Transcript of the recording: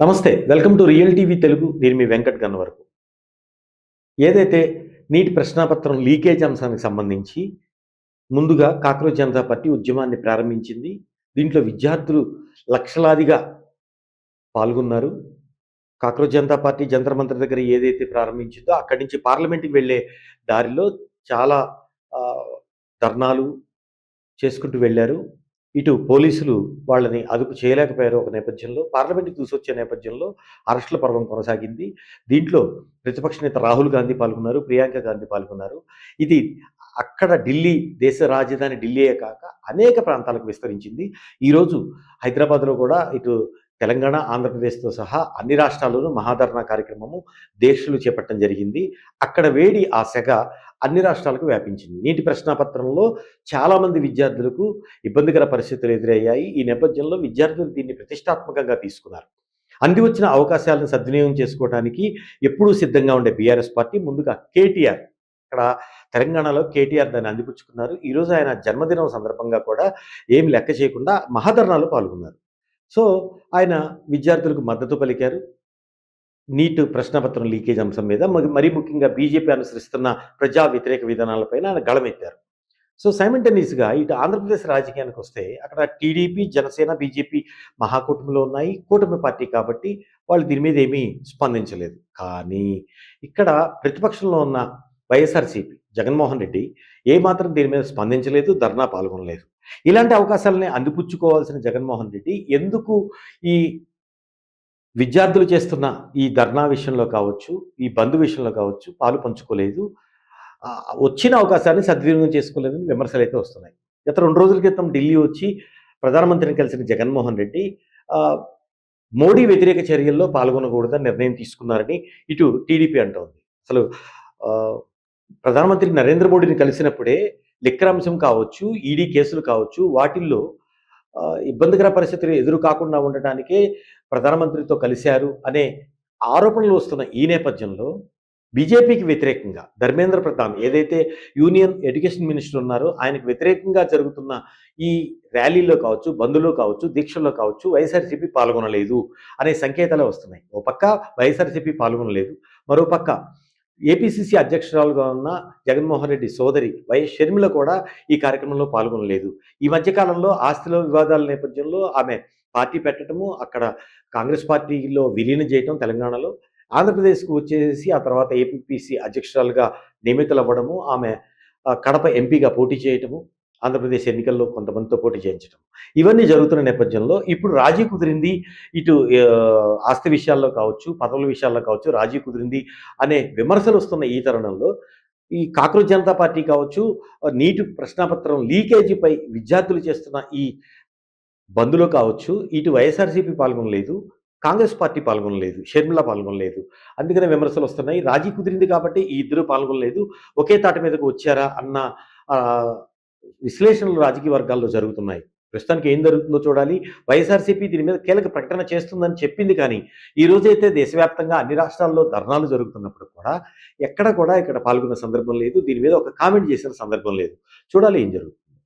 నమస్తే. Welcome to real TV Telugu. నేను మీ వెంకట్ గన్నవరపు. ఏదైతే నీటి ప్రశ్నాపత్రం లీకేజ్ అంశానికి సంబంధించి ముందుగా కాక్రోచ్ జనతా పార్టీ ఉద్యమాన్ని ప్రారంభించింది. దీంట్లో విద్యార్థులు లక్షలాదిగా పాల్గొన్నారు. కాక్రోచ్ జనతా పార్టీ జంతర్ మంతర్ దగ్గర ఏదైతే ప్రారంభించిందో అక్కడి నుంచి పార్లమెంట్‌కి వెళ్ళే దారిలో చాలా ఆహ్, ధర్నాలు చేసుకుంటూ వెళ్లారు. ఇటు పోలీసులు వాళ్ళని అదుపు చేయలేకపోయారు ఒక నేపథ్యంలో. పార్లమెంట్‌కి దూసొచ్చే నేపథ్యంలో అరెస్టుల పర్వం కొనసాగింది. దీంట్లో ప్రతిపక్ష నేత రాహుల్ గాంధీ పాల్గొన్నారు. ప్రియాంక గాంధీ పాల్గొన్నారు. ఇది అక్కడ ఢిల్లీ దేశ రాజధాని ఢిల్లీయే కాక అనేక ప్రాంతాలకు విస్తరించింది. ఈరోజు హైదరాబాద్‌లో కూడా ఇటు తెలంగాణ, ఆంధ్రప్రదేశ్‌తో సహా అన్ని రాష్ట్రాల్లోనూ మహాధర్నా కార్యక్రమము దీక్షలు చేపట్టడం జరిగింది. అక్కడ వేడి ఆ సెగ అన్ని రాష్ట్రాలకు వ్యాపించింది. నీటి ప్రశ్నాపత్రంలో చాలామంది విద్యార్థులకు ఇబ్బందికర పరిస్థితులు ఎదురయ్యాయి. ఈ నేపథ్యంలో విద్యార్థులు దీన్ని ప్రతిష్టాత్మకంగా తీసుకున్నారు. అంది వచ్చిన అవకాశాలను సద్వినియోగం చేసుకోవడానికి ఎప్పుడూ సిద్ధంగా ఉండే బీఆర్ఎస్ పార్టీ ముందుగా కేటీఆర్ ఇక్కడ తెలంగాణలో కేటీఆర్ దాన్ని అందిపుచ్చుకున్నారు. ఈరోజు ఆయన జన్మదినం సందర్భంగా కూడా ఏం లెక్క చేయకుండా మహాధర్నాలో పాల్గొన్నారు. సో, ఆయన విద్యార్థులకు మద్దతు పలికారు. నీట్ ప్రశ్నపత్రం లీకేజ్ అంశం మీద మరీ ముఖ్యంగా బీజేపీ అనుసరిస్తున్న ప్రజా వ్యతిరేక విధానాలపైన ఆయన గళమెత్తారు. సో, సైమల్టేనియస్‌గా ఇటు ఆంధ్రప్రదేశ్ రాజకీయానికొస్తే అక్కడ టీడీపీ, జనసేన, బీజేపీ మహాకూటమిలో ఉన్నాయి. కూటమి పార్టీ కాబట్టి వాళ్ళు దీని మీద ఏమీ స్పందించలేదు. కానీ ఇక్కడ ప్రతిపక్షంలో ఉన్న వైఎస్ఆర్‌సీపీ జగన్మోహన్ రెడ్డి ఏమాత్రం దీని మీద స్పందించలేదు, ధర్నా పాల్గొనలేదు. ఇలాంటి అవకాశాలని అందిపుచ్చుకోవాల్సిన జగన్మోహన్ రెడ్డి ఎందుకు ఈ విద్యార్థులు చేస్తున్న ఈ ధర్నా విషయంలో కావచ్చు, ఈ బంద్ విషయంలో కావచ్చు పాలు పంచుకోలేదు. వచ్చిన అవకాశాన్ని సద్వినియోగం చేసుకోలేదని విమర్శలైతే వస్తున్నాయి. గత 2 రోజుల క్రితం ఢిల్లీ వచ్చి ప్రధానమంత్రిని కలిసిన జగన్మోహన్ రెడ్డి ఆహ్, మోడీ వ్యతిరేక చర్యల్లో పాల్గొనకూడదని నిర్ణయం తీసుకున్నారని ఇటు టీడీపీ అంటోంది. అసలు ఆహ్, ప్రధానమంత్రి నరేంద్ర మోడీని కలిసినప్పుడే లిక్కర్ అంశం కావచ్చు, ఈడీ కేసులు కావచ్చు వాటిల్లో ఇబ్బందికర పరిస్థితులు ఎదురు కాకుండా ఉండటానికే ప్రధానమంత్రితో కలిశారు అనే ఆరోపణలు వస్తున్న ఈ నేపథ్యంలో బీజేపీకి వ్యతిరేకంగా ధర్మేంద్ర ప్రధాన్ ఏదైతే యూనియన్ ఎడ్యుకేషన్ మినిస్టర్ ఉన్నారో ఆయనకు వ్యతిరేకంగా జరుగుతున్న ఈ ర్యాలీలో కావచ్చు, బంద్‌లో కావచ్చు, దీక్షల్లో కావచ్చు వైఎస్ఆర్‌సీపీ పాల్గొనలేదు అనే సంకేతాలే వస్తున్నాయి. ఓ పక్క వైఎస్ఆర్‌సీపీ పాల్గొనలేదు. మరోపక్క ఏపీసీసీ అధ్యక్షురాలుగా ఉన్న జగన్మోహన్ రెడ్డి సోదరి వైఎస్ షర్మిల కూడా ఈ కార్యక్రమంలో పాల్గొనలేదు. ఈ మధ్య కాలంలో ఆస్తిలో వివాదాల నేపథ్యంలో ఆమె పార్టీ పెట్టడము, అక్కడ కాంగ్రెస్ పార్టీలో విలీనం చేయటం తెలంగాణలో, ఆంధ్రప్రదేశ్‌కు వచ్చేసి ఆ తర్వాత ఏపీపీసీ అధ్యక్షురాలుగా నియమితులవ్వడము, ఆమె కడప ఎంపీగా పోటీ చేయటము, ఆంధ్రప్రదేశ్ ఎన్నికల్లో కొంతమందితో పోటీ చేయించడం. ఇవన్నీ జరుగుతున్న నేపథ్యంలో ఇప్పుడు రాజీ కుదిరింది. ఇటు ఆస్తి విషయాల్లో కావచ్చు, పదవుల విషయాల్లో కావచ్చు రాజీ కుదిరింది అనే విమర్శలొస్తున్న ఈ తరుణంలో ఈ కాక్రోచ్ జనతా పార్టీ కావచ్చు, నీట్ ప్రశ్నాపత్రం లీకేజీపై విద్యార్థులు చేస్తున్న ఈ బంద్‌లో కావచ్చు, ఇటు వైఎస్ఆర్‌సీపీ పాల్గొనలేదు, కాంగ్రెస్ పార్టీ పాల్గొనలేదు, షర్మిల పాల్గొనలేదు. అందుకనే విమర్శలొస్తున్నాయి. రాజీ కుదిరింది కాబట్టి ఈ ఇద్దరు పాల్గొనలేదు. ఒకే తాటి మీదకు వచ్చారా అన్న ఆహ్, విశ్లేషణలు రాజకీయ వర్గాల్లో జరుగుతున్నాయి. ప్రస్తుతానికి ఏం జరుగుతుందో చూడాలి. వైఎస్ఆర్‌సీపీ దీని మీద కీలక ప్రకటన చేస్తుందని చెప్పింది కానీ, ఈ రోజైతే దేశవ్యాప్తంగా అన్ని రాష్ట్రాల్లో ధర్నాలు జరుగుతున్నప్పుడు కూడా ఎక్కడ కూడా ఇక్కడ పాల్గొన్న సందర్భం లేదు. దీని మీద ఒక కామెంట్ చేసిన సందర్భం లేదు. చూడాలి ఏం జరుగుతుంది.